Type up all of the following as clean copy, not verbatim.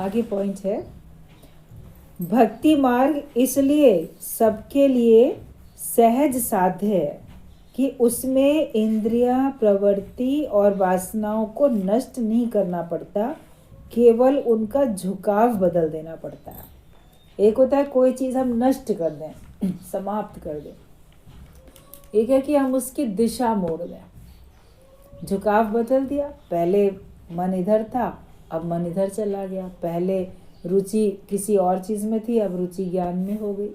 आगे पॉइंट है, भक्ति मार्ग इसलिए सबके लिए सहज साध्य है कि उसमें इंद्रियां, प्रवृत्ति और वासनाओं को नष्ट नहीं करना पड़ता, केवल उनका झुकाव बदल देना पड़ता है। एक होता है कोई चीज़ हम नष्ट कर दें, समाप्त कर दें, एक है कि हम उसकी दिशा मोड़ दें। झुकाव बदल दिया, पहले मन इधर था, अब मन इधर चला गया, पहले रुचि किसी और चीज़ में थी, अब रुचि ज्ञान में हो गई।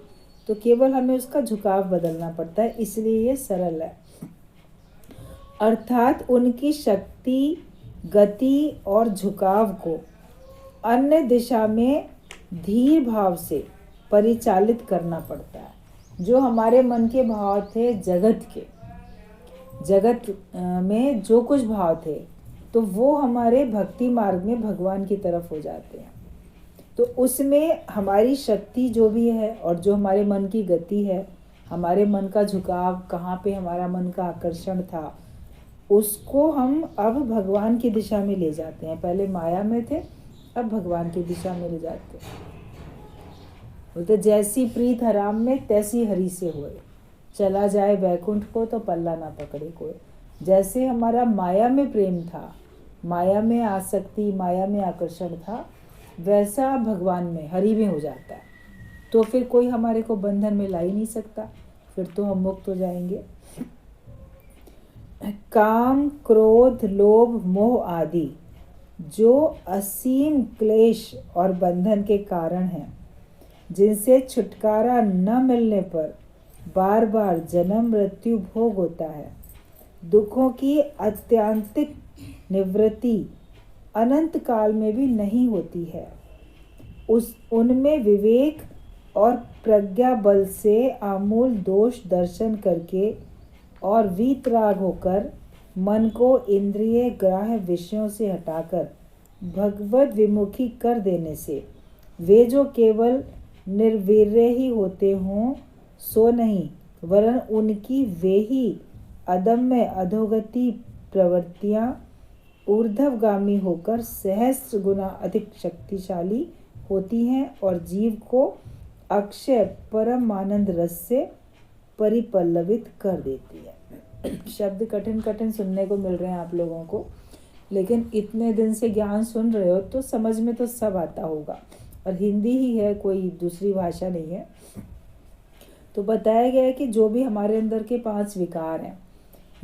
तो केवल हमें उसका झुकाव बदलना पड़ता है, इसलिए ये सरल है। अर्थात उनकी शक्ति, गति और झुकाव को अन्य दिशा में धीर भाव से परिचालित करना पड़ता है। जो हमारे मन के भाव थे जगत में जो कुछ भाव थे, तो वो हमारे भक्ति मार्ग में भगवान की तरफ हो जाते हैं। तो उसमें हमारी शक्ति जो भी है और जो हमारे मन की गति है, हमारे मन का झुकाव, कहाँ पे हमारा मन का आकर्षण था, उसको हम अब भगवान की दिशा में ले जाते हैं। पहले माया में थे, अब भगवान की दिशा में ले जाते हैं। बोलते जैसी प्रीत हराम में तैसी हरि से होए, चला जाए वैकुंठ को तो पल्ला ना पकड़े कोई। जैसे हमारा माया में प्रेम था, माया में आसक्ति, माया में आकर्षण था, वैसा भगवान में, हरि में हो जाता है। तो फिर कोई हमारे को बंधन में ला ही नहीं सकता, फिर तो हम मुक्त हो जाएंगे। काम, क्रोध, लोभ, मोह आदि जो असीम क्लेश और बंधन के कारण हैं, जिनसे छुटकारा न मिलने पर बार बार जन्म मृत्यु भोग होता है, दुखों की अत्यंतिक निवृत्ति अनंत काल में भी नहीं होती है। उनमें विवेक और प्रज्ञा बल से आमूल दोष दर्शन करके और वीतराग होकर मन को इंद्रिय ग्राह्य विषयों से हटाकर भगवत विमुखी कर देने से वे जो केवल निर्वीर्य ही होते हों सो नहीं, वरन उनकी वे ही अदम्य अधोगति प्रवृत्तियाँ ऊर्ध्वगामी होकर सहस्र गुना अधिक शक्तिशाली होती हैं और जीव को अक्षय परम आनंद रस से परिपल्लवित कर देती है। शब्द कठिन कठिन सुनने को मिल रहे हैं आप लोगों को, लेकिन इतने दिन से ज्ञान सुन रहे हो तो समझ में तो सब आता होगा, और हिंदी ही है, कोई दूसरी भाषा नहीं है। तो बताया गया है कि जो भी हमारे अंदर के 5 विकार हैं,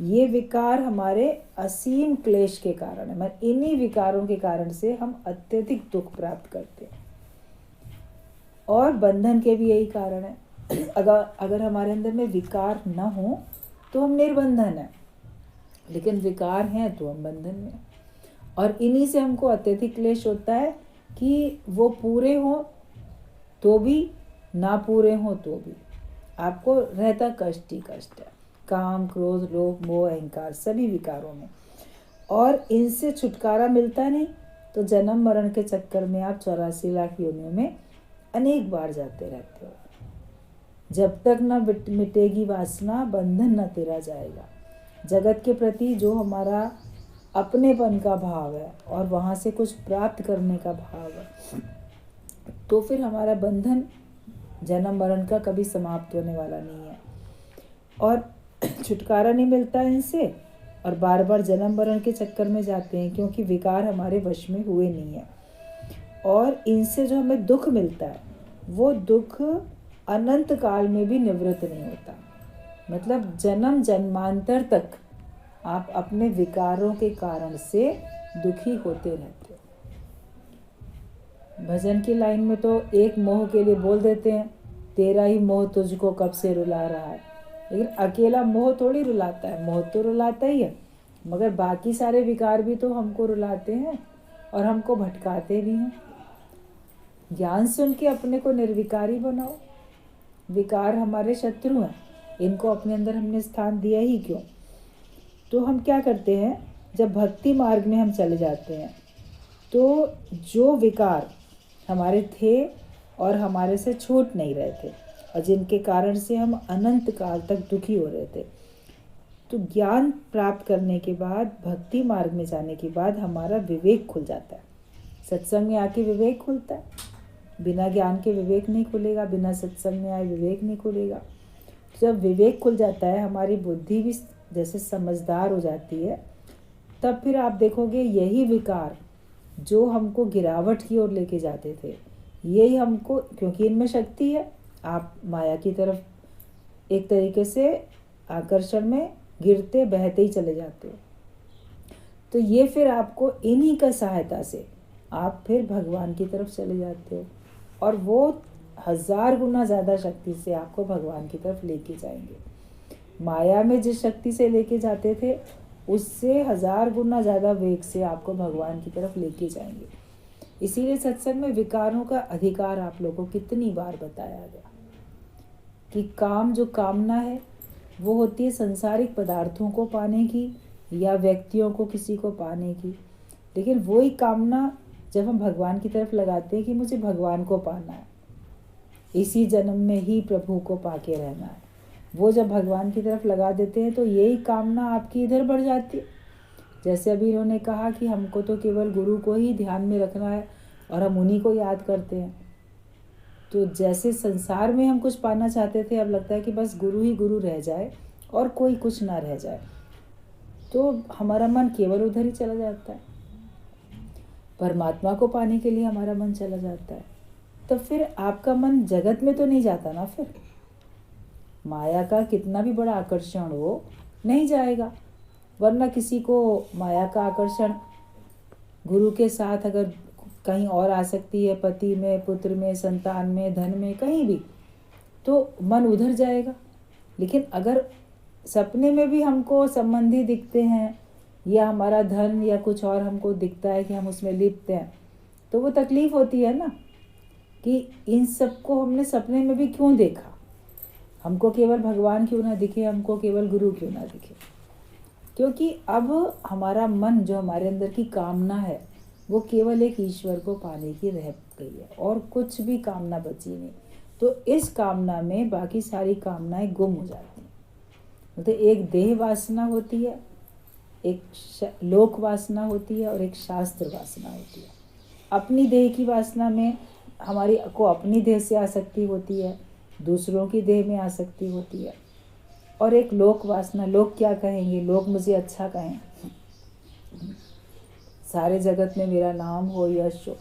ये विकार हमारे असीम क्लेश के कारण है। मतलब इन्हीं विकारों के कारण से हम अत्यधिक दुख प्राप्त करते हैं, और बंधन के भी यही कारण है। अगर हमारे अंदर में विकार न हो तो हम निर्बंधन है, लेकिन विकार हैं तो हम बंधन में। और इन्हीं से हमको अत्यधिक क्लेश होता है कि वो पूरे हो तो भी, ना पूरे हो तो भी आपको रहता कष्ट ही कष्ट है। काम, क्रोध, लोभ, मोह, अहंकार, सभी विकारों में, और इनसे छुटकारा मिलता नहीं तो जन्म मरण के चक्कर में आप 84 लाख योनियों में अनेक बार जाते रहते हो। जब तक न मिटेगी वासना, बंधन न तेरा जाएगा। जगत के प्रति जो हमारा अपनेपन का भाव है और वहाँ से कुछ प्राप्त करने का भाव है, तो फिर हमारा बंधन जन्म मरण का कभी समाप्त होने वाला नहीं है, और छुटकारा नहीं मिलता इनसे, और बार बार जन्म मरण के चक्कर में जाते हैं, क्योंकि विकार हमारे वश में हुए नहीं है। और इनसे जो हमें दुख मिलता है, वो दुख अनंत काल में भी निवृत्त नहीं होता। मतलब जन्म जन्मांतर तक आप अपने विकारों के कारण से दुखी होते रहते हो। भजन की लाइन में तो एक मोह के लिए बोल देते हैं, तेरा ही मोह तुझको कब से रुला रहा है। लेकिन अकेला मोह थोड़ी रुलाता है, मोह तो रुलाता ही है, मगर बाकी सारे विकार भी तो हमको रुलाते हैं और हमको भटकाते भी हैं। ज्ञान सुन के अपने को निर्विकारी बनाओ। विकार हमारे शत्रु हैं, इनको अपने अंदर हमने स्थान दिया ही क्यों। तो हम क्या करते हैं, जब भक्ति मार्ग में हम चले जाते हैं तो जो विकार हमारे थे और हमारे से छूट नहीं रहे थे और जिनके कारण से हम अनंत काल तक दुखी हो रहे थे, तो ज्ञान प्राप्त करने के बाद, भक्ति मार्ग में जाने के बाद हमारा विवेक खुल जाता है, सत्संग में आके विवेक खुलता है। बिना ज्ञान के विवेक नहीं खुलेगा, बिना सत्संग में आए विवेक नहीं खुलेगा। जब विवेक खुल जाता है, हमारी बुद्धि भी जैसे समझदार हो जाती है, तब फिर आप देखोगे यही विकार जो हमको गिरावट की ओर लेके जाते थे, यही हमको, क्योंकि इनमें शक्ति है, आप माया की तरफ एक तरीके से आकर्षण में गिरते बहते ही चले जाते हो। तो ये फिर आपको इन्हीं का सहायता से आप फिर भगवान की तरफ चले जाते हो, और वो 1000 गुना ज़्यादा शक्ति से आपको भगवान की तरफ लेके जाएंगे। माया में जिस शक्ति से लेके जाते थे, उससे 1000 गुना ज़्यादा वेग से आपको भगवान की तरफ लेके जाएंगे। इसीलिए सत्संग में विकारों का अधिकार आप लोगों को कितनी बार बताया गया कि काम जो कामना है वो होती है संसारिक पदार्थों को पाने की या व्यक्तियों को किसी को पाने की, लेकिन वही कामना जब हम भगवान की तरफ लगाते हैं कि मुझे भगवान को पाना है, इसी जन्म में ही प्रभु को पाके रहना है, वो जब भगवान की तरफ लगा देते हैं तो यही कामना आपकी इधर बढ़ जाती है। जैसे अभी इन्होंने कहा कि हमको तो केवल गुरु को ही ध्यान में रखना है और हम उन्हीं को याद करते हैं। तो जैसे संसार में हम कुछ पाना चाहते थे, अब लगता है कि बस गुरु ही गुरु रह जाए और कोई कुछ ना रह जाए, तो हमारा मन केवल उधर ही चला जाता है। परमात्मा को पाने के लिए हमारा मन चला जाता है, तो फिर आपका मन जगत में तो नहीं जाता ना। फिर माया का कितना भी बड़ा आकर्षण हो, नहीं जाएगा। वरना किसी को माया का आकर्षण गुरु के साथ अगर कहीं और आ सकती है, पति में, पुत्र में, संतान में, धन में, कहीं भी, तो मन उधर जाएगा। लेकिन अगर सपने में भी हमको संबंधी दिखते हैं या हमारा धन या कुछ और हमको दिखता है कि हम उसमें लिप्त हैं, तो वो तकलीफ होती है ना कि इन सबको हमने सपने में भी क्यों देखा, हमको केवल भगवान क्यों ना दिखे, हमको केवल गुरु क्यों ना दिखे। क्योंकि अब हमारा मन, जो हमारे अंदर की कामना है, वो केवल एक ईश्वर को पाने की रह गई है और कुछ भी कामना बची नहीं। तो इस कामना में बाकी सारी कामनाएं गुम हो जाती हैं। मतलब एक देह वासना होती है, एक लोक वासना होती है और एक शास्त्र वासना होती है। अपनी देह की वासना में हमारी को अपनी देह से आसक्ति होती है, दूसरों की देह में आसक्ति होती है। और एक लोक वासना, लोग क्या कहेंगे, लोग मुझे अच्छा कहें, सारे जगत में मेरा नाम हो, यश हो,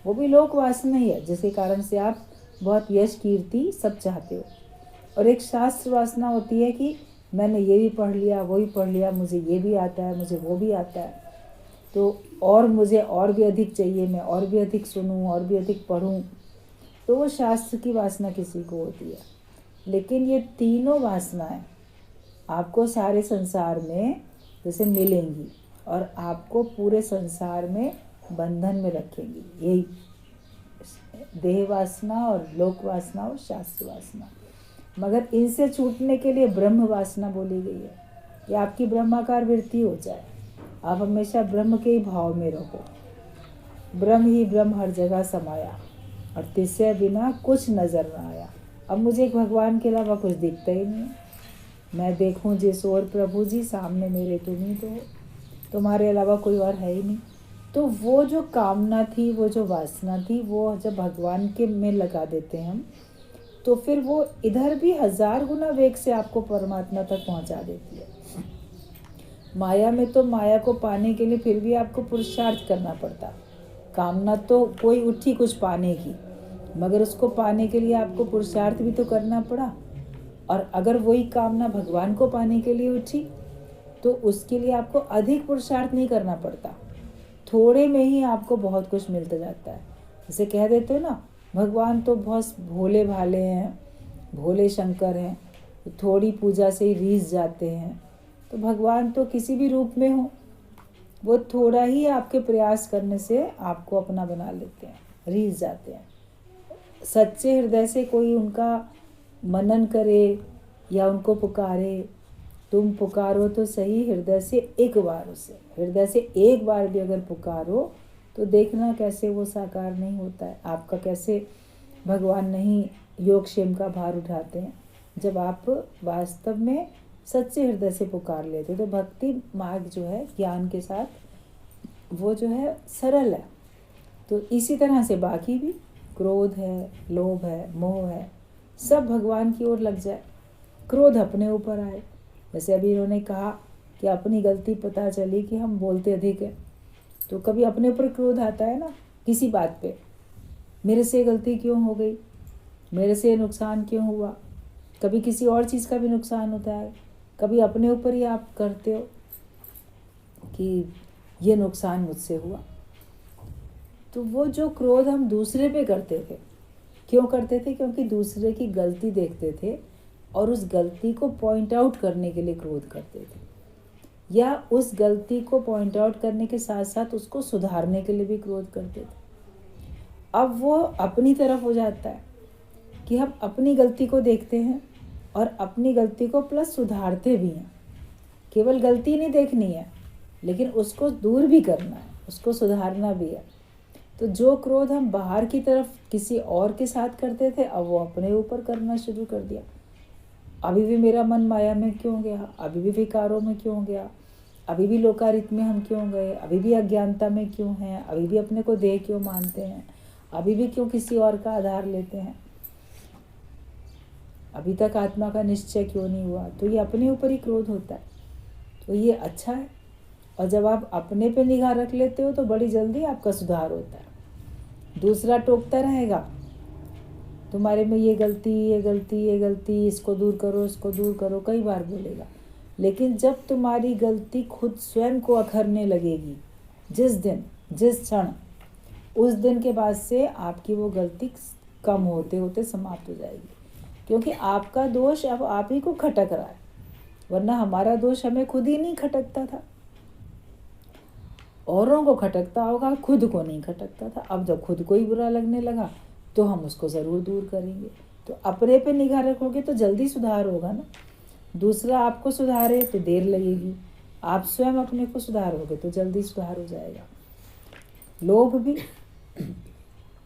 वो भी लोक वासना ही है, जिसके कारण से आप बहुत यश कीर्ति सब चाहते हो। और एक शास्त्र वासना होती है कि मैंने ये भी पढ़ लिया, वो भी पढ़ लिया, मुझे ये भी आता है, मुझे वो भी आता है, तो और मुझे और भी अधिक चाहिए, मैं और भी अधिक सुनूं, और भी अधिक पढ़ूं। तो वो शास्त्र की वासना किसी को होती है। लेकिन ये तीनों वासनाएं आपको सारे संसार में जैसे मिलेंगी और आपको पूरे संसार में बंधन में रखेंगी। यही देह वासना और लोक वासना और शास्त्र वासना। मगर इनसे छूटने के लिए ब्रह्म वासना बोली गई है कि आपकी ब्रह्माकार वृत्ति हो जाए, आप हमेशा ब्रह्म के ही भाव में रहो। ब्रह्म ही ब्रह्म हर जगह समाया और तिससे बिना कुछ नजर ना आया। अब मुझे भगवान के अलावा कुछ दिखता ही नहीं है। मैं देखूं जिस ओर प्रभु जी, सामने मेरे तुम ही तो हो, तुम्हारे अलावा कोई और है ही नहीं। तो वो जो कामना थी, वो जो वासना थी, वो जब भगवान के में लगा देते हैं हम, तो फिर वो इधर भी 1000 गुना वेग से आपको परमात्मा तक पहुंचा देती है। माया में तो माया को पाने के लिए फिर भी आपको पुरुषार्थ करना पड़ता। कामना तो कोई उठी कुछ पाने की, मगर उसको पाने के लिए आपको पुरुषार्थ भी तो करना पड़ा। और अगर वही कामना भगवान को पाने के लिए उठी, तो उसके लिए आपको अधिक पुरुषार्थ नहीं करना पड़ता, थोड़े में ही आपको बहुत कुछ मिलता जाता है। जैसे कह देते हो ना, भगवान तो बहुत भोले भाले हैं, भोले शंकर हैं, तो थोड़ी पूजा से ही रीझ जाते हैं। तो भगवान तो किसी भी रूप में हो, वो थोड़ा ही आपके प्रयास करने से आपको अपना बना लेते हैं, रीझ जाते हैं। सच्चे हृदय से कोई उनका मनन करे या उनको पुकारे, तुम पुकारो तो सही हृदय से एक बार, उसे हृदय से एक बार भी अगर पुकारो तो देखना कैसे वो साकार नहीं होता है आपका, कैसे भगवान नहीं योगक्षेम का भार उठाते हैं। जब आप वास्तव में सच्चे हृदय से पुकार लेते, तो भक्ति मार्ग जो है ज्ञान के साथ वो जो है सरल है। तो इसी तरह से बाकी भी क्रोध है, लोभ है, मोह है, सब भगवान की ओर लग जाए। क्रोध अपने ऊपर आए, जैसे अभी इन्होंने कहा कि अपनी गलती पता चली कि हम बोलते अधिक है, तो कभी अपने ऊपर क्रोध आता है ना किसी बात पे, मेरे से गलती क्यों हो गई, मेरे से नुकसान क्यों हुआ। कभी किसी और चीज़ का भी नुकसान होता है, कभी अपने ऊपर ही आप करते हो कि ये नुकसान मुझसे हुआ। तो वो जो क्रोध हम दूसरे पे करते थे, क्यों करते थे? क्योंकि दूसरे की गलती देखते थे और उस गलती को पॉइंट आउट करने के लिए क्रोध करते थे, या उस गलती को पॉइंट आउट करने के साथ साथ उसको सुधारने के लिए भी क्रोध करते थे। अब वो अपनी तरफ हो जाता है कि हम अपनी गलती को देखते हैं और अपनी गलती को प्लस सुधारते भी हैं। केवल गलती नहीं देखनी है, लेकिन उसको दूर भी करना है, उसको सुधारना भी है। तो जो क्रोध हम बाहर की तरफ किसी और के साथ करते थे, अब वो अपने ऊपर करना शुरू कर दिया। अभी भी मेरा मन माया में क्यों गया, अभी भी विकारों में क्यों गया, अभी भी लोकारित में हम क्यों गए, अभी भी अज्ञानता में क्यों हैं, अभी भी अपने को देह क्यों मानते हैं, अभी भी क्यों किसी और का आधार लेते हैं, अभी तक आत्मा का निश्चय क्यों नहीं हुआ। तो ये अपने ऊपर ही क्रोध होता है। तो ये अच्छा है, और जब आप अपने पे निगाह रख लेते हो तो बड़ी जल्दी आपका सुधार होता है। दूसरा टोकता रहेगा तुम्हारे में ये गलती, ये गलती, ये गलती, इसको दूर करो, इसको दूर करो, कई बार बोलेगा। लेकिन जब तुम्हारी गलती खुद स्वयं को अखरने लगेगी, जिस दिन, जिस क्षण, उस दिन के बाद से आपकी वो गलती कम होते होते समाप्त हो जाएगी। क्योंकि आपका दोष अब आप ही को खटक रहा है, वरना हमारा दोष हमें खुद ही नहीं खटकता था। औरों को खटकता होगा, खुद को नहीं खटकता था। अब जब खुद को ही बुरा लगने लगा तो हम उसको ज़रूर दूर करेंगे। तो अपने पे निगाह रखोगे तो जल्दी सुधार होगा ना। दूसरा आपको सुधारे तो देर लगेगी, आप स्वयं अपने को सुधारोगे तो जल्दी सुधार हो जाएगा। लोभ भी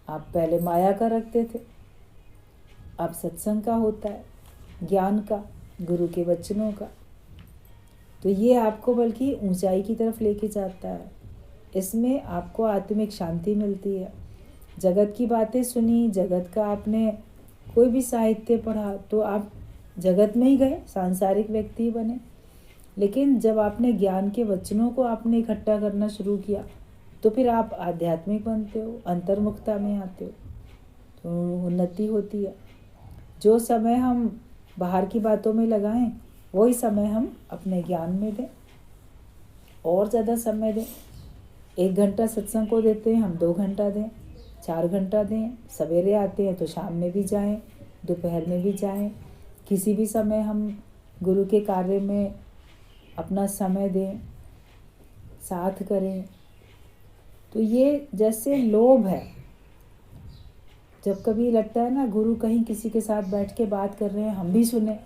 आप पहले माया का रखते थे, अब सत्संग का होता है, ज्ञान का, गुरु के वचनों का। तो ये आपको बल्कि ऊंचाई की तरफ लेके जाता है। इसमें आपको आत्मिक शांति मिलती है। जगत की बातें सुनी, जगत का आपने कोई भी साहित्य पढ़ा तो आप जगत में ही गए, सांसारिक व्यक्ति बने। लेकिन जब आपने ज्ञान के वचनों को आपने इकट्ठा करना शुरू किया तो फिर आप आध्यात्मिक बनते हो, अंतर्मुखता में आते हो, तो उन्नति होती है। जो समय हम बाहर की बातों में लगाएं वही समय हम अपने ज्ञान में दें, और ज़्यादा समय दें। 1 घंटा सत्संग को देते हैं हम, 2 घंटा दें, 4 घंटा दें। सवेरे आते हैं तो शाम में भी जाएं, दोपहर में भी जाएं, किसी भी समय हम गुरु के कार्य में अपना समय दें, साथ करें। तो ये जैसे लोभ है, जब कभी लगता है ना गुरु कहीं किसी के साथ बैठ के बात कर रहे हैं, हम भी सुने,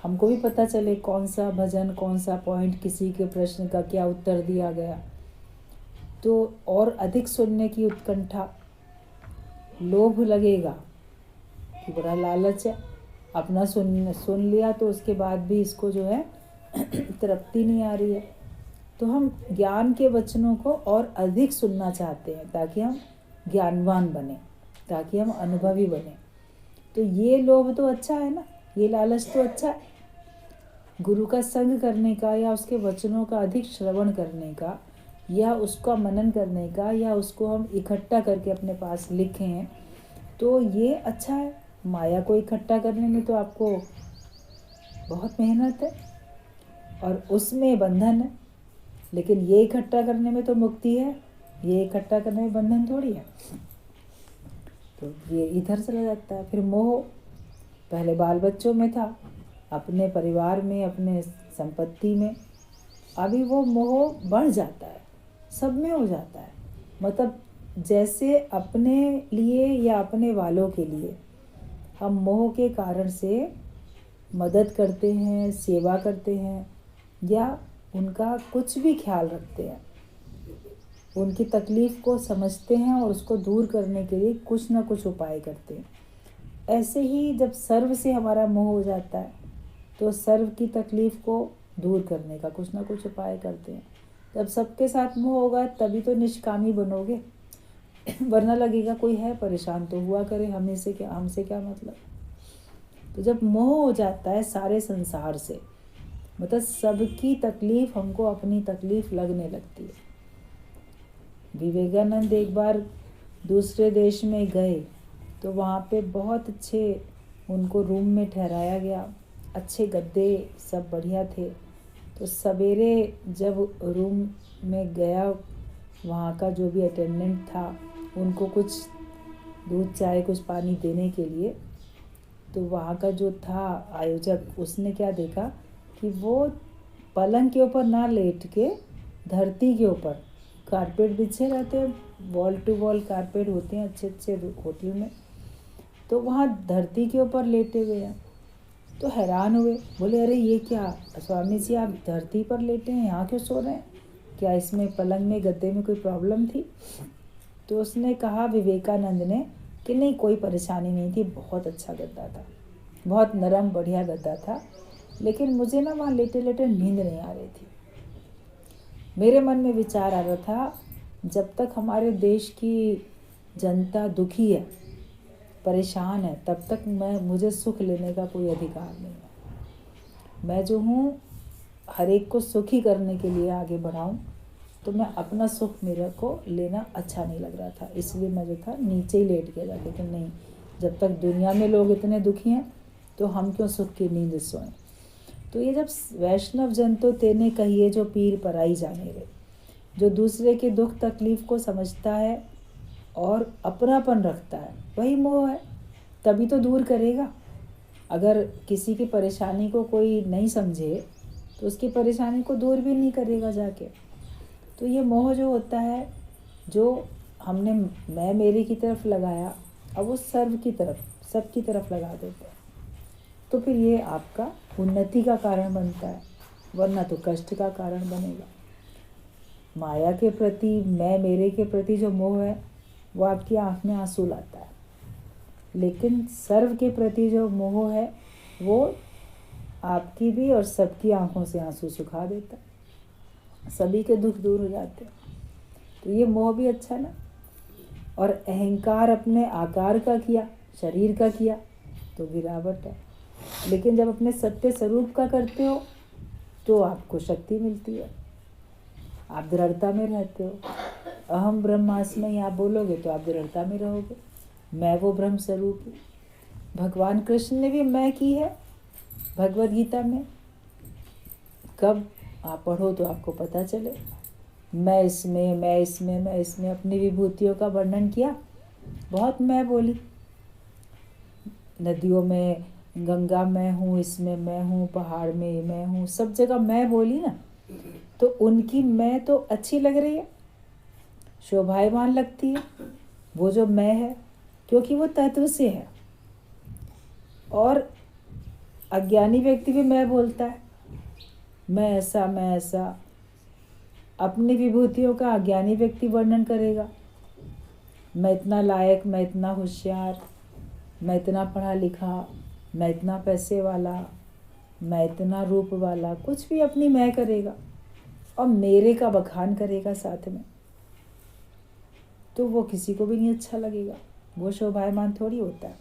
हमको भी पता चले कौन सा भजन, कौन सा पॉइंट, किसी के प्रश्न का क्या उत्तर दिया गया, तो और अधिक सुनने की उत्कंठा, लोभ लगेगा कि बड़ा लालच है, अपना सुन लिया तो उसके बाद भी इसको जो है तृप्ति नहीं आ रही है। तो हम ज्ञान के वचनों को और अधिक सुनना चाहते हैं ताकि हम ज्ञानवान बने, ताकि हम अनुभवी बने। तो ये लोभ तो अच्छा है ना, ये लालच तो अच्छा है। गुरु का संग करने का, या उसके वचनों का अधिक श्रवण करने का, या उसका मनन करने का, या उसको हम इकट्ठा करके अपने पास लिखें, तो ये अच्छा है। माया को इकट्ठा करने में तो आपको बहुत मेहनत है और उसमें बंधन है, लेकिन ये इकट्ठा करने में तो मुक्ति है, ये इकट्ठा करने में बंधन थोड़ी है। तो ये इधर चला जाता है। फिर मोह पहले बाल बच्चों में था, अपने परिवार में, अपने संपत्ति में, अभी वो मोह बढ़ जाता है, सब में हो जाता है। मतलब जैसे अपने लिए या अपने वालों के लिए हम मोह के कारण से मदद करते हैं, सेवा करते हैं, या उनका कुछ भी ख्याल रखते हैं, उनकी तकलीफ़ को समझते हैं और उसको दूर करने के लिए कुछ ना कुछ उपाय करते हैं। ऐसे ही जब सर्व से हमारा मोह हो जाता है तो सर्व की तकलीफ़ को दूर करने का कुछ ना कुछ उपाय करते हैं। जब सबके साथ मोह होगा तभी तो निष्कामी बनोगे, वरना लगेगा कोई है परेशान तो हुआ करे, हमसे क्या मतलब। तो जब मोह हो जाता है सारे संसार से, मतलब सबकी तकलीफ हमको अपनी तकलीफ लगने लगती है। विवेकानंद एक बार दूसरे देश में गए तो वहाँ पे बहुत अच्छे उनको रूम में ठहराया गया, अच्छे गद्दे सब बढ़िया थे। तो सवेरे जब रूम में गया, वहाँ का जो भी अटेंडेंट था उनको कुछ दूध चाय कुछ पानी देने के लिए, तो वहाँ का जो था आयोजक, उसने क्या देखा कि वो पलंग के ऊपर ना लेट के धरती के ऊपर, कारपेट बिछे रहते हैं, वॉल टू वॉल कारपेट होते हैं अच्छे अच्छे होटल में, तो वहाँ धरती के ऊपर लेटे हुए हैं। तो हैरान हुए, बोले अरे ये क्या स्वामी जी, आप धरती पर लेटे हैं, यहाँ क्यों सो रहे हैं, क्या इसमें पलंग में गद्दे में कोई प्रॉब्लम थी? तो उसने कहा विवेकानंद ने कि नहीं, कोई परेशानी नहीं थी, बहुत अच्छा गद्दा था, बहुत नरम बढ़िया गद्दा था, लेकिन मुझे ना वहाँ लेटे लेटे नींद नहीं आ रही थी। मेरे मन में विचार आ रहा था, जब तक हमारे देश की जनता दुखी है, परेशान है, तब तक मुझे सुख लेने का कोई अधिकार नहीं है। मैं जो हूँ हर एक को सुखी करने के लिए आगे बढ़ाऊँ, तो मैं अपना सुख मेरे को लेना अच्छा नहीं लग रहा था, इसलिए मैं जो था नीचे ही लेट गया जाके कि नहीं, जब तक दुनिया में लोग इतने दुखी हैं तो हम क्यों सुख की नींद सोएं। तो ये जब वैष्णव जन तो तेने कहिए जो पीर पराई जाने रे, जो दूसरे के दुख तकलीफ को समझता है और अपनापन रखता है, वही मोह है, तभी तो दूर करेगा। अगर किसी की परेशानी को कोई नहीं समझे तो उसकी परेशानी को दूर भी नहीं करेगा जाके। तो ये मोह जो होता है, जो हमने मैं मेरे की तरफ लगाया, अब वो सर्व की तरफ, सबकी तरफ लगा देता है, तो फिर ये आपका उन्नति का कारण बनता है, वरना तो कष्ट का कारण बनेगा। माया के प्रति, मैं मेरे के प्रति जो मोह है वो आपकी आँख में आंसू लाता है, लेकिन सर्व के प्रति जो मोह है वो आपकी भी और सबकी आंखों से आंसू सुखा देता है, सभी के दुख दूर हो जाते हैं। तो ये मोह भी अच्छा ना। और अहंकार अपने आकार का किया, शरीर का किया तो गिरावट है, लेकिन जब अपने सत्य स्वरूप का करते हो तो आपको शक्ति मिलती है, आप दृढ़ता में रहते हो। अहम ब्रह्मास्मि आप बोलोगे तो आप दृढ़ता में रहोगे, मैं वो ब्रह्म स्वरूप हूँ। भगवान कृष्ण ने भी मैं की है भगवद गीता में, कब आप पढ़ो तो आपको पता चले, मैं इसमें मैं इसमें मैं इसमें अपनी विभूतियों का वर्णन किया, बहुत मैं बोली, नदियों में गंगा मैं हूँ, इसमें मैं हूँ, पहाड़ में मैं हूँ, सब जगह मैं बोली ना, तो उनकी मैं तो अच्छी लग रही है, शोभायमान लगती है वो जो मैं है, क्योंकि वो तत्व से है। और अज्ञानी व्यक्ति भी मैं बोलता है, मैं ऐसा, अपनी विभूतियों का अज्ञानी व्यक्ति वर्णन करेगा, मैं इतना लायक, मैं इतना होशियार, मैं इतना पढ़ा लिखा, मैं इतना पैसे वाला, मैं इतना रूप वाला, कुछ भी अपनी मैं करेगा और मेरे का बखान करेगा साथ में, तो वो किसी को भी नहीं अच्छा लगेगा, वो शोभायमान थोड़ी होता है।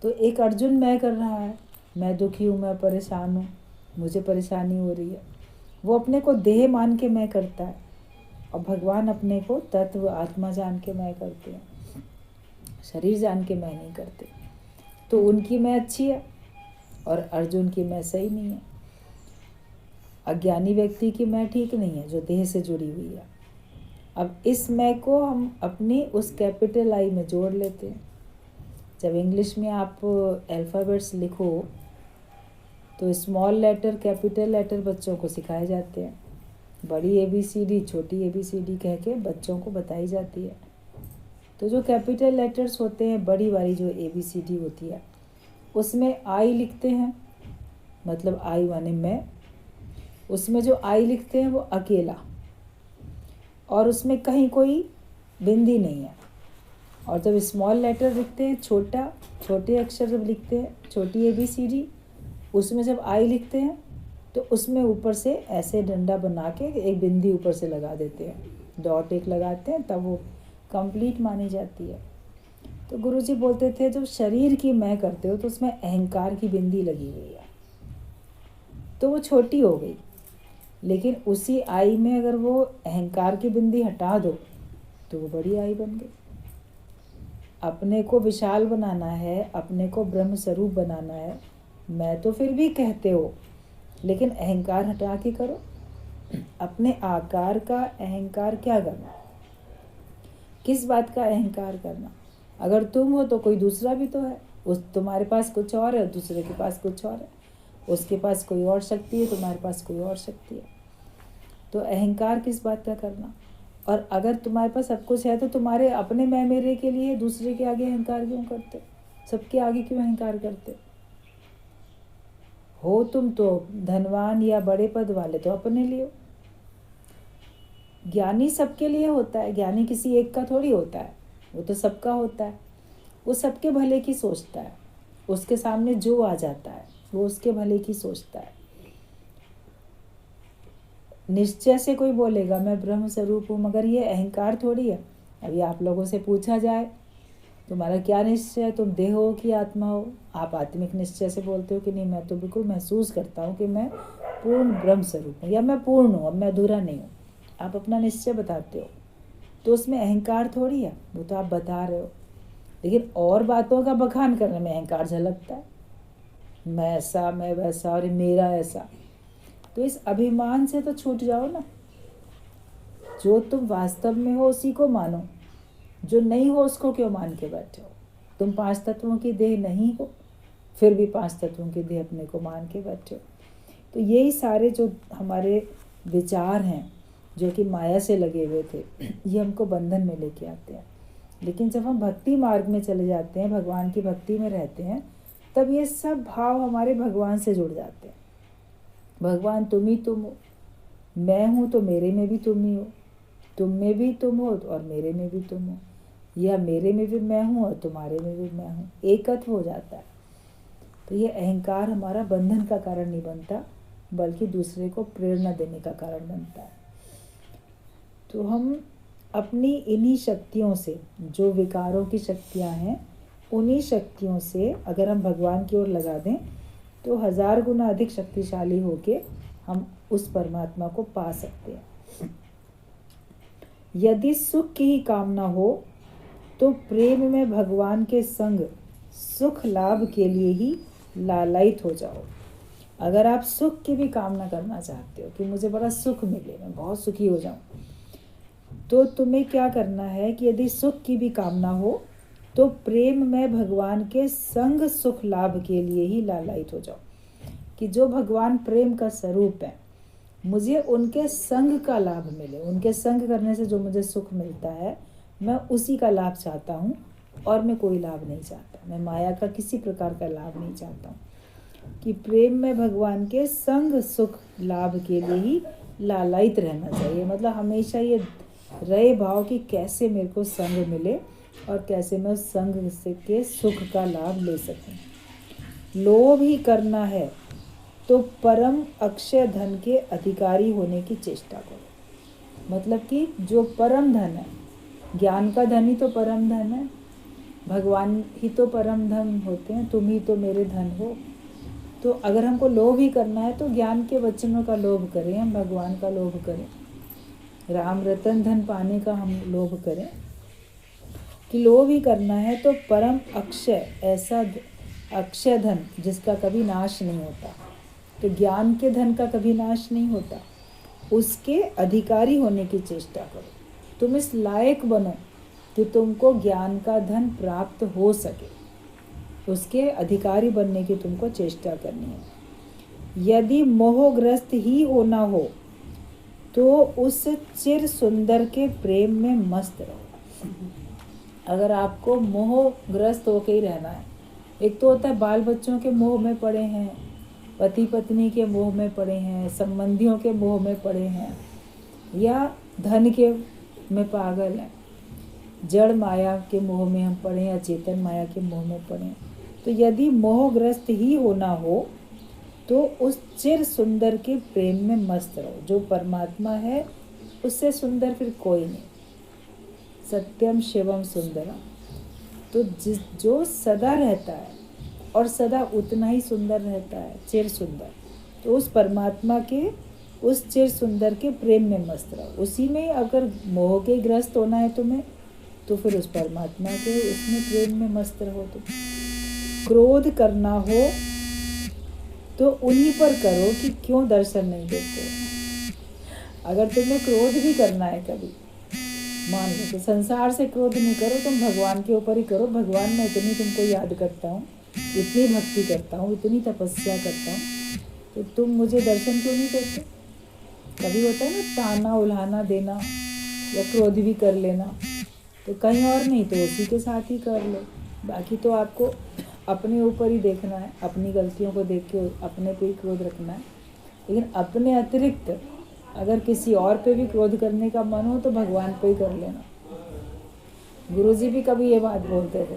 तो एक अर्जुन मैं कर रहा है, मैं दुखी हूँ, मैं परेशान हूँ, मुझे परेशानी हो रही है, वो अपने को देह मान के मैं करता है, और भगवान अपने को तत्व आत्मा जान के मैं करते हैं, शरीर जान के मैं नहीं करते। तो उनकी मैं अच्छी है और अर्जुन की मैं सही नहीं है। अज्ञानी व्यक्ति की मैं ठीक नहीं है जो देह से जुड़ी हुई है। अब इस मैं को हम अपनी उस कैपिटल आई में जोड़ लेते हैं। जब इंग्लिश में आप अल्फ़ाबेट्स लिखो तो स्मॉल लेटर कैपिटल लेटर बच्चों को सिखाए जाते हैं, बड़ी ABCD छोटी ABCD कह के बच्चों को बताई जाती है। तो जो कैपिटल लेटर्स होते हैं, बड़ी वाली जो ABCD होती है, उसमें आई लिखते हैं, मतलब आई माने मैं, उसमें जो आई लिखते हैं वो अकेला, और उसमें कहीं कोई बिंदी नहीं है। और जब स्मॉल लेटर लिखते हैं, छोटे अक्षर जब लिखते हैं, छोटी ABCD, उसमें जब आई लिखते हैं तो उसमें ऊपर से ऐसे डंडा बना के एक बिंदी ऊपर से लगा देते हैं, डॉट एक लगाते हैं, तब वो कंप्लीट मानी जाती है। तो गुरुजी बोलते थे जब शरीर की मैं करते हो तो उसमें अहंकार की बिंदी लगी हुई है, तो वो छोटी हो गई। लेकिन उसी आई में अगर वो अहंकार की बिंदी हटा दो तो वो बड़ी आई बन गई। अपने को विशाल बनाना है, अपने को ब्रह्म स्वरूप बनाना है, मैं तो फिर भी कहते हो, लेकिन अहंकार हटा के करो। अपने आकार का अहंकार क्या करना, किस बात का अहंकार करना? अगर तुम हो तो कोई दूसरा भी तो है, उस तुम्हारे पास कुछ और है, दूसरे के पास कुछ और है, उसके पास कोई और शक्ति है, तुम्हारे पास कोई और शक्ति है। तो अहंकार किस बात का करना? और अगर तुम्हारे पास सब कुछ है तो तुम्हारे अपने मैं मेरे के लिए दूसरे के आगे अहंकार क्यों करते? सबके आगे क्यों अहंकार करते हो? तुम तो धनवान या बड़े पद वाले तो अपने लिए हो। ज्ञानी सबके लिए होता है, ज्ञानी किसी एक का थोड़ी होता है, वो तो सबका होता है। वो सबके भले की सोचता है, उसके सामने जो आ जाता है वो उसके भले की सोचता है। निश्चय से कोई बोलेगा मैं ब्रह्म स्वरूप हूँ, मगर ये अहंकार थोड़ी है। अभी आप लोगों से पूछा जाए तुम्हारा क्या निश्चय है, तुम देह हो कि आत्मा हो? आप आत्मिक निश्चय से बोलते हो कि नहीं मैं तो बिल्कुल महसूस करता हूँ कि मैं पूर्ण ब्रह्म स्वरूप हूँ, या मैं पूर्ण हूँ, अब मैं अधूरा नहीं हूँ। आप अपना निश्चय बताते हो, तो उसमें अहंकार थोड़ी है, वो तो आप बता रहे हो। लेकिन और बातों का बखान करने में अहंकार झलकता है, मैं ऐसा, मैं वैसा, और मेरा ऐसा। तो इस अभिमान से तो छूट जाओ ना। जो तुम वास्तव में हो उसी को मानो, जो नहीं हो उसको क्यों मान के बैठे हो? तुम 5 तत्वों की देह नहीं हो, फिर भी 5 तत्वों की देह अपने को मान के बैठे हो। तो यही सारे जो हमारे विचार हैं जो कि माया से लगे हुए थे, ये हमको बंधन में लेके आते हैं। लेकिन जब हम भक्ति मार्ग में चले जाते हैं, भगवान की भक्ति में रहते हैं, तब ये सब भाव हमारे भगवान से जुड़ जाते हैं। भगवान तुम ही तुम हो, मैं हूँ तो मेरे में भी तुम ही हो, तुम में भी तुम हो और मेरे में भी तुम हो, या मेरे में भी मैं हूँ और तुम्हारे में भी मैं हूँ, एकत्व हो जाता है। तो ये अहंकार हमारा बंधन का कारण नहीं बनता, बल्कि दूसरे को प्रेरणा देने का कारण बनता है। तो हम अपनी इन्हीं शक्तियों से, जो विकारों की शक्तियाँ हैं, उन्हीं शक्तियों से अगर हम भगवान की ओर लगा दें तो 1000 गुना अधिक शक्तिशाली होके हम उस परमात्मा को पा सकते हैं। यदि सुख की ही कामना हो तो प्रेम में भगवान के संग सुख लाभ के लिए ही लालायित हो जाओ। अगर आप सुख की भी कामना करना चाहते हो कि मुझे बड़ा सुख मिले, मैं बहुत सुखी हो जाऊं, तो तुम्हें क्या करना है कि यदि सुख की भी कामना हो तो प्रेम में भगवान के संग सुख लाभ के लिए ही लालायित हो जाओ। कि जो भगवान प्रेम का स्वरूप है, मुझे उनके संग का लाभ मिले, उनके संग करने से जो मुझे सुख मिलता है मैं उसी का लाभ चाहता हूँ, और मैं कोई लाभ नहीं चाहता, मैं माया का किसी प्रकार का लाभ नहीं चाहता हूँ। कि प्रेम में भगवान के संग सुख लाभ के लिए ही लालायित रहना चाहिए। मतलब हमेशा ये रहे भाव कि कैसे मेरे को संग मिले और कैसे मैं उस संग से के सुख का लाभ ले सकूं। लोभ ही करना है तो परम अक्षय धन के अधिकारी होने की चेष्टा करो। मतलब कि जो परम धन है, ज्ञान का धन ही तो परम धन है, भगवान ही तो परम धन होते हैं, तुम ही तो मेरे धन हो। तो अगर हमको लोभ ही करना है तो ज्ञान के वचनों का लोभ करें, हम भगवान का लोभ करें, राम रतन धन पाने का हम लोभ करें। कि लोभ ही करना है तो परम अक्षय, ऐसा अक्षय धन जिसका कभी नाश नहीं होता, तो ज्ञान के धन का कभी नाश नहीं होता, उसके अधिकारी होने की चेष्टा करो। तुम इस लायक बनो कि तुमको ज्ञान का धन प्राप्त हो सके, उसके अधिकारी बनने की तुमको चेष्टा करनी है। यदि मोहग्रस्त ही होना हो तो उस चिर सुंदर के प्रेम में मस्त रहो। अगर आपको मोहग्रस्त होके ही रहना है, एक तो होता है बाल बच्चों के मोह में पड़े हैं, पति पत्नी के मोह में पड़े हैं, संबंधियों के मोह में पड़े हैं, या धन के में पागल हैं, जड़ माया के मोह में हम पड़े या चेतन माया के मोह में पड़े। तो यदि मोहग्रस्त ही होना हो तो उस चिर सुंदर के प्रेम में मस्त रहो। जो परमात्मा है उससे सुंदर फिर कोई नहीं। सत्यम शिवम सुंदरम। तो जो सदा रहता है और सदा उतना ही सुंदर रहता है, चिर सुंदर, तो उस परमात्मा के उस चिर सुंदर के प्रेम में मस्त रहो। उसी में अगर मोह के ग्रस्त होना है तुम्हें, तो फिर उस परमात्मा के उसमें प्रेम में मस्त रहो। तुम क्रोध करना हो तो उन्हीं पर करो कि क्यों दर्शन नहीं देते। अगर तुम्हें क्रोध भी करना है कभी, मान लो, तो संसार से क्रोध नहीं करो, तुम भगवान के ऊपर ही करो। भगवान, मैं इतनी तुमको याद करता हूँ, इतनी भक्ति करता हूँ, इतनी तपस्या करता हूँ, तो तुम मुझे दर्शन क्यों नहीं देते। कभी होता है ना ताना उल्हाना देना या क्रोध भी कर लेना, तो कहीं और नहीं तो उसी के साथ ही कर लो। बाकी तो आपको अपने ऊपर ही देखना है, अपनी गलतियों को देख के अपने पे ही क्रोध रखना है। लेकिन अपने अतिरिक्त अगर किसी और पे भी क्रोध करने का मन हो तो भगवान पे ही कर लेना। गुरुजी भी कभी ये बात बोलते थे,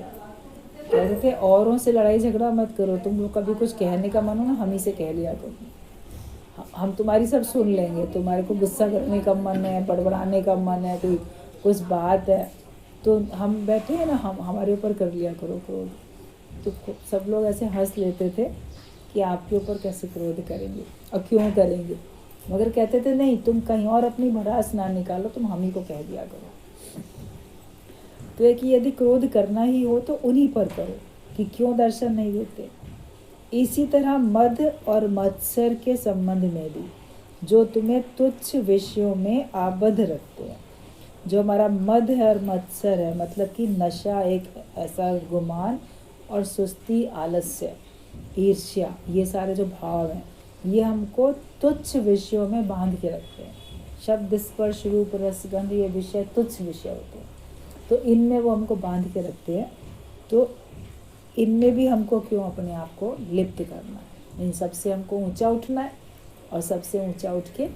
कहते थे औरों से लड़ाई झगड़ा मत करो, तुम लोग कभी कुछ कहने का मन हो ना हम ही से कह लिया करो, हम तुम्हारी सब सुन लेंगे। तुम्हारे को गुस्सा करने का मन है, बड़बड़ाने का मन है, कोई कुछ बात है, तो हम बैठे हैं ना, हम हमारे ऊपर कर लिया करो क्रोध। तो सब लोग ऐसे हंस लेते थे कि आपके ऊपर कैसे क्रोध करेंगे और क्यों करेंगे, मगर कहते थे नहीं, तुम कहीं और अपनी भड़ास ना निकालो, तुम हम ही को कह दिया करो। तो एक यदि क्रोध करना ही हो तो उन्हीं पर करो कि क्यों दर्शन नहीं देते। इसी तरह मद और मत्सर के संबंध में भी, जो तुम्हें तुच्छ विषयों में आबद्ध रखते हैं, जो हमारा मद है और मत्सर है, मतलब कि नशा, एक ऐसा गुमान और सुस्ती, आलस्य, ईर्ष्या, ये सारे जो भाव हैं, ये हमको तुच्छ विषयों में बांध के रखते हैं। शब्द, स्पर्श, रूप, रस, गंध, ये विषय तुच्छ विषय होते हैं, तो इनमें वो हमको बांध के रखते हैं। तो इनमें भी हमको क्यों अपने आप को लिप्त करना है। इन सबसे हमको ऊंचा उठना है और सबसे ऊंचा उठ के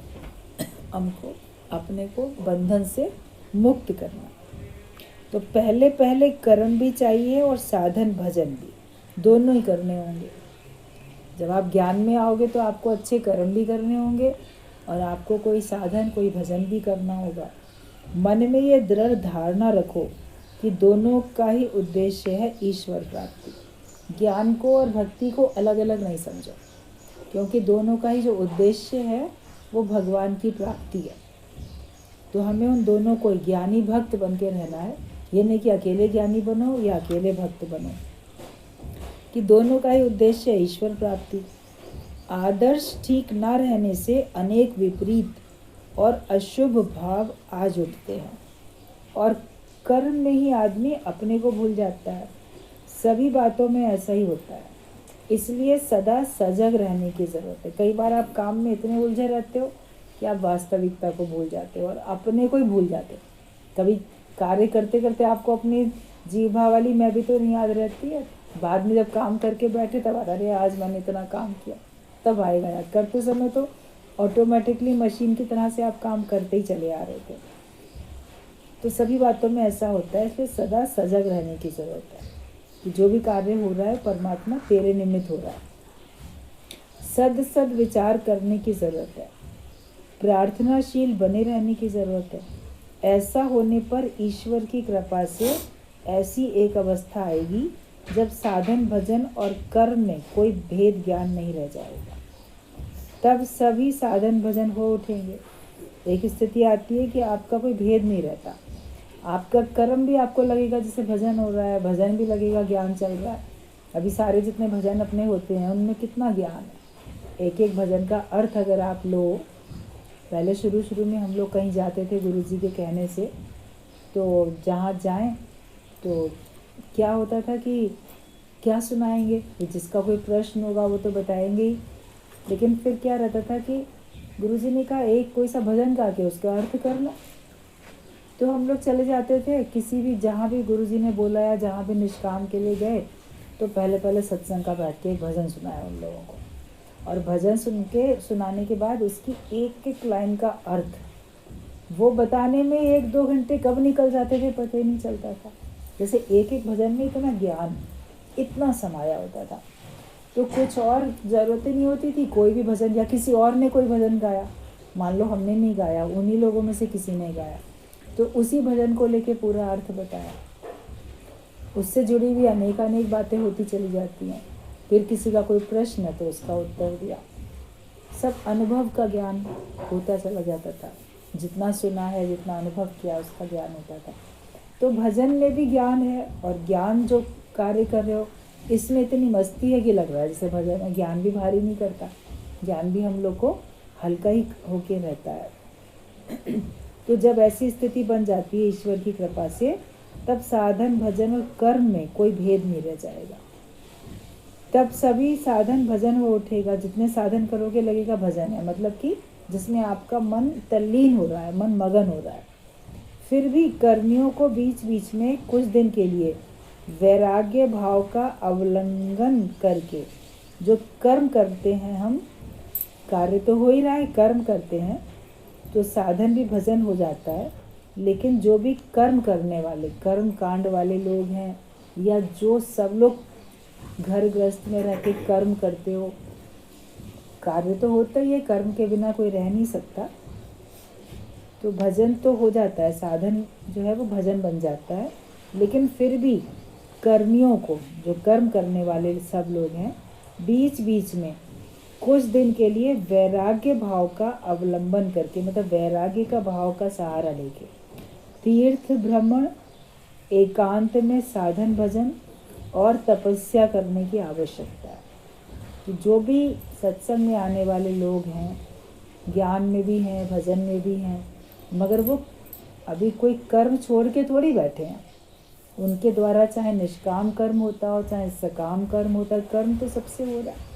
हमको अपने को बंधन से मुक्त करना है। तो पहले पहले कर्म भी चाहिए और साधन भजन भी, दोनों ही करने होंगे। जब आप ज्ञान में आओगे तो आपको अच्छे कर्म भी करने होंगे और आपको कोई साधन, कोई भजन भी करना होगा। मन में ये दृढ़ धारणा रखो कि दोनों का ही उद्देश्य है ईश्वर प्राप्ति। ज्ञान को और भक्ति को अलग अलग नहीं समझो, क्योंकि दोनों का ही जो उद्देश्य है वो भगवान की प्राप्ति है। तो हमें उन दोनों को, ज्ञानी भक्त बन के रहना है। ये नहीं कि अकेले ज्ञानी बनो या अकेले भक्त बनो, कि दोनों का ही उद्देश्य है ईश्वर प्राप्ति। आदर्श ठीक ना रहने से अनेक विपरीत और अशुभ भाव आज उठते हैं और कर्म में ही आदमी अपने को भूल जाता है। सभी बातों में ऐसा ही होता है, इसलिए सदा सजग रहने की ज़रूरत है। कई बार आप काम में इतने उलझे रहते हो कि आप वास्तविकता को भूल जाते हो और अपने को ही भूल जाते हो। कभी कार्य करते करते आपको अपनी जीभा वाली मैं भी तो नहीं याद रहती है। बाद में जब काम करके बैठे तब अरे आज मैंने इतना काम किया, तब आएगा याद। करते समय तो ऑटोमेटिकली मशीन की तरह से आप काम करते ही चले आ रहे थे। तो सभी बातों में ऐसा होता है, इसलिए सदा सजग रहने की ज़रूरत है कि जो भी कार्य हो रहा है परमात्मा तेरे निमित्त हो रहा है। सद सद विचार करने की ज़रूरत है, प्रार्थनाशील बने रहने की ज़रूरत है। ऐसा होने पर ईश्वर की कृपा से ऐसी एक अवस्था आएगी जब साधन भजन और कर्म में कोई भेद ज्ञान नहीं रह जाएगा। तब सभी साधन भजन हो उठेंगे। एक स्थिति आती है कि आपका कोई भेद नहीं रहता, आपका कर्म भी आपको लगेगा जैसे भजन हो रहा है, भजन भी लगेगा ज्ञान चल रहा है। अभी सारे जितने भजन अपने होते हैं उनमें कितना ज्ञान है। एक एक भजन का अर्थ अगर आप लो, पहले शुरू में हम लोग कहीं जाते थे गुरुजी के कहने से, तो जहाँ जाएं तो क्या होता था कि क्या सुनाएंगे, तो जिसका कोई प्रश्न होगा वो तो बताएंगे ही, लेकिन फिर क्या रहता था कि गुरुजी ने कहा एक कोई सा भजन गा के उसका अर्थ कर लो। तो हम लोग चले जाते थे किसी भी, जहाँ भी गुरुजी ने बोला या जहाँ भी निष्काम के लिए गए, तो पहले पहले सत्संग का बैठ के एक भजन सुनाया उन लोगों को, और भजन सुनाने के बाद उसकी एक एक लाइन का अर्थ वो बताने में 1-2 घंटे कब निकल जाते थे पता ही नहीं चलता था। जैसे एक एक भजन में इतना ज्ञान, इतना समाया होता था। तो कुछ और ज़रूरतें नहीं होती थी, कोई भी भजन या किसी और ने कोई भजन गाया, मान लो हमने नहीं गाया, उन्हीं लोगों में से किसी ने गाया, तो उसी भजन को लेके पूरा अर्थ बताया। उससे जुड़ी हुई अनेक बातें होती चली जाती हैं। फिर किसी का कोई प्रश्न है तो उसका उत्तर दिया। सब अनुभव का ज्ञान होता चला जाता था, जितना सुना है, जितना अनुभव किया, उसका ज्ञान होता था। तो भजन में भी ज्ञान है, और ज्ञान जो कार्य कर रहे हो इसमें इतनी मस्ती है कि लग रहा है जैसे भजन में ज्ञान भी भारी नहीं करता, ज्ञान भी हम लोग को हल्का ही होके रहता है। तो जब ऐसी स्थिति बन जाती है ईश्वर की कृपा से, तब साधन, भजन और कर्म में कोई भेद नहीं रह जाएगा। तब सभी साधन भजन हो उठेगा। जितने साधन करोगे लगेगा भजन है, मतलब कि जिसमें आपका मन तल्लीन हो रहा है, मन मगन हो रहा है। फिर भी कर्मियों को बीच बीच में कुछ दिन के लिए वैराग्य भाव का अवलंबन करके जो कर्म करते हैं, हम कार्य तो हो ही रहा है, कर्म करते हैं तो साधन भी भजन हो जाता है। लेकिन जो भी कर्म करने वाले, कर्म कांड वाले लोग हैं, या जो सब लोग घर गृहस्थ में रह के कर्म करते हो, कार्य तो होता ही है, कर्म के बिना कोई रह नहीं सकता, तो भजन तो हो जाता है, साधन जो है वो भजन बन जाता है। लेकिन फिर भी कर्मियों को, जो कर्म करने वाले सब लोग हैं, बीच बीच में कुछ दिन के लिए वैराग्य भाव का अवलंबन करके, मतलब वैराग्य का भाव का सहारा लेके तीर्थ भ्रमण, एकांत में साधन भजन और तपस्या करने की आवश्यकता है। तो जो भी सत्संग में आने वाले लोग हैं, ज्ञान में भी हैं, भजन में भी हैं, मगर वो अभी कोई कर्म छोड़ के थोड़ी बैठे हैं। उनके द्वारा चाहे निष्काम कर्म होता हो, चाहे सकाम कर्म होता है, कर्म तो सबसे हो रहा है।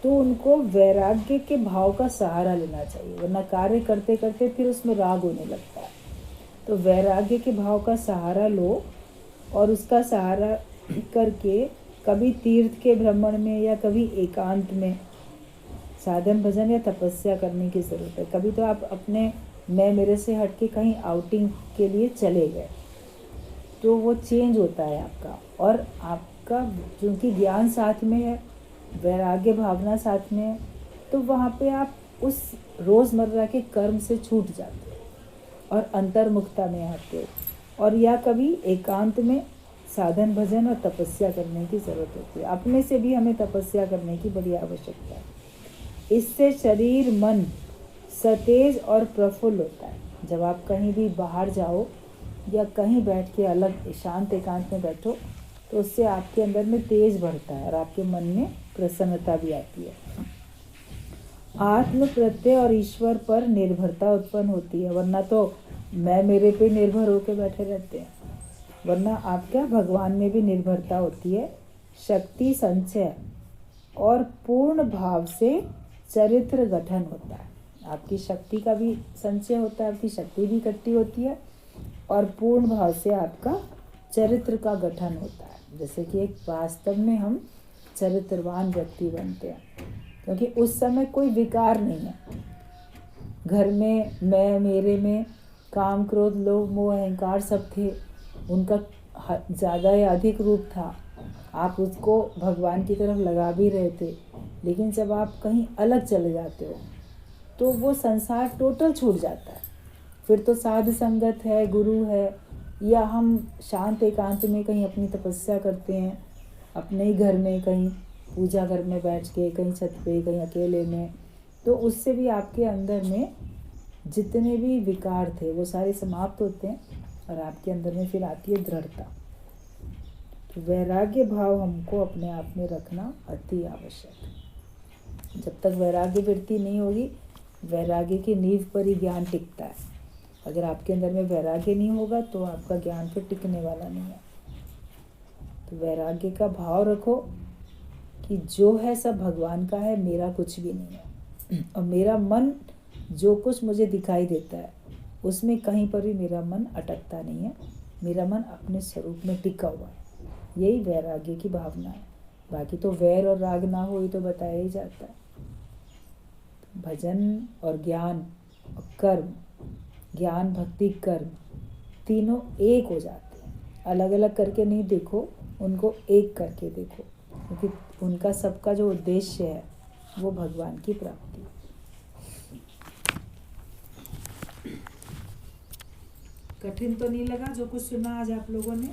तो उनको वैराग्य के भाव का सहारा लेना चाहिए, वरना कार्य करते करते फिर उसमें राग होने लगता है। तो वैराग्य के भाव का सहारा लो, और उसका सहारा करके कभी तीर्थ के भ्रमण में या कभी एकांत में साधन भजन या तपस्या करने की ज़रूरत है। कभी तो आप अपने मैं मेरे से हट के कहीं आउटिंग के लिए चले गए, तो वो चेंज होता है आपका, और आपका क्योंकि ज्ञान साथ में है, वैराग्य भावना साथ में है, तो वहाँ पे आप उस रोज़मर्रा के कर्म से छूट जाते हो और अंतर्मुखता में आते हो। और या कभी एकांत में साधन भजन और तपस्या करने की ज़रूरत होती है। अपने से भी हमें तपस्या करने की बड़ी आवश्यकता है। इससे शरीर मन सतेज और प्रफुल्ल होता है। जब आप कहीं भी बाहर जाओ या कहीं बैठ के अलग शांत एकांत में बैठो, तो उससे आपके अंदर में तेज बढ़ता है और आपके मन में प्रसन्नता भी आती है। आत्म प्रत्यय और ईश्वर पर निर्भरता उत्पन्न होती है, वरना तो मैं मेरे पे निर्भर होकर बैठे रहते हैं। वरना आप क्या, भगवान में भी निर्भरता होती है। शक्ति संचय और पूर्ण भाव से चरित्र गठन होता है। आपकी शक्ति का भी संचय होता है, आपकी शक्ति भी इकट्ठी होती है, और पूर्ण भाव से आपका चरित्र का गठन होता है। जैसे कि एक वास्तव में हम चरित्रवान व्यक्ति बनते हैं, क्योंकि उस समय कोई विकार नहीं है। घर में मैं मेरे में काम क्रोध लोभ मोह अहंकार सब थे, उनका ज़्यादा या अधिक रूप था। आप उसको भगवान की तरफ लगा भी रहे थे, लेकिन जब आप कहीं अलग चले जाते हो तो वो संसार टोटल छूट जाता है। फिर तो साध संगत है, गुरु है, या हम शांत एकांत में कहीं अपनी तपस्या करते हैं, अपने ही घर में, कहीं पूजा घर में बैठ के, कहीं छत पे, कहीं अकेले में, तो उससे भी आपके अंदर में जितने भी विकार थे वो सारे समाप्त होते हैं, और आपके अंदर में फिर आती है दृढ़ता। तो वैराग्य भाव हमको अपने आप में रखना अति आवश्यक है। जब तक वैराग्य वृत्ति नहीं होगी, वैराग्य की नींव पर ही ज्ञान टिकता है। अगर आपके अंदर में वैराग्य नहीं होगा तो आपका ज्ञान फिर टिकने वाला नहीं है। तो वैराग्य का भाव रखो कि जो है सब भगवान का है, मेरा कुछ भी नहीं है। और मेरा मन जो कुछ मुझे दिखाई देता है उसमें कहीं पर भी मेरा मन अटकता नहीं है, मेरा मन अपने स्वरूप में टिका हुआ है। यही वैराग्य की भावना है। बाकी तो वैर और राग ना हो, ये तो बताया ही जाता है। भजन और ज्ञान और कर्म, ज्ञान भक्ति कर्म तीनों एक हो जाते हैं। अलग अलग करके नहीं देखो, उनको एक करके देखो। क्योंकि उनका सबका जो उद्देश्य है वो भगवान की प्राप्ति। कठिन तो नहीं लगा जो कुछ सुना आज आप लोगों ने?